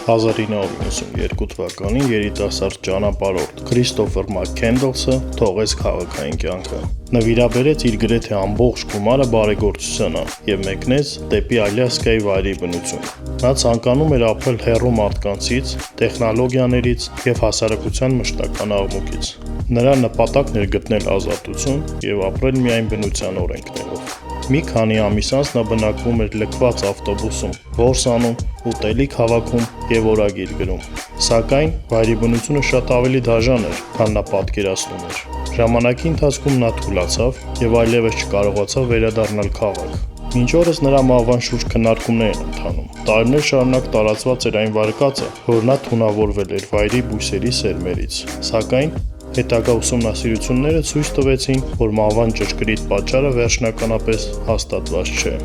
1992 թվականին երիտասարդ ճանապարհորդ Քրիստոֆեր Մաքքենդլսը թողեց քաղաքային կյանքը։ Նվիրաբերեց իր գրեթե ամբողջ գումարը բարեգործությանը և մեկնեց դեպի Ալյասկայի վայրի բնություն։ Նա ցանկանում էր ապրել հեռու մարդկանցից, տեխնոլոգիաներից և հասարակության մշտական աղմուկից։ Նրա նպատակն էր գտնել ազատություն և ապրել միայն բնության օրենքներով։ Մի քանի ամիս անց նա բնակվում էր լքված ավտոբուսում, որս անում, ուտելիք հավաքում և օրագիր գրում։ Սակայն վայրի բնությունը շատ ավելի դաժան էր, քան նա պատկերացնում էր։ Ժամանակի ընթացքում նա թուլացավ և այլևս չկարողացավ վերադառնալ քաղաք։ Մինչ օրս նրա մահվան շուրջ քննարկումներ են ընթանում։ Տարիներ շարունակ տարածված էր այն վարկածը, որ նա թունավորվել էր վայրի բույսերի սերմերից։ Սակայն հետագա ուսումնասիրությունները ցույց տվեցին, որ մահվան ճշգրիտ պատճառը վերջնականապես հաստատված չէ։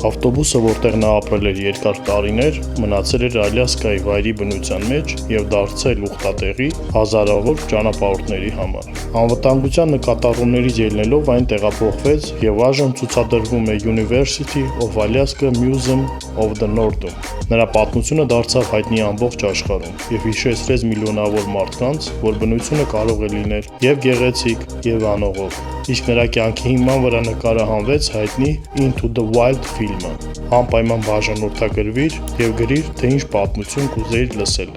Ավտոբուսը, որտեղ նա ապրել էր երկար տարիներ, մնացել էր Ալյասկայի վայրի բնության մեջ և դարձել ուխտատեղի հազարավոր ճանապարհորդների համար։ Անվտանգության նկատառումներից ելնելով այն տեղափոխվեց և այժմ ցուցադրվում է University of Alaska Museum of the North-ում։ Նրա պատմությունը դարձավ հայտնի ամբողջ աշխարհում և հիշեցրեց միլիոնավոր մարդկանց, որ բնությունը կարող է լինել և գեղեցիկ, և անողոք։ Իսկ նրա կյանքի հիման վրա նկարահանվեց հայտնի Into the Wild ֆիլմը։ Անպայման բաժանորդագրվիր և գրիր, թե ինչ պատմություն կուզեիր լսել։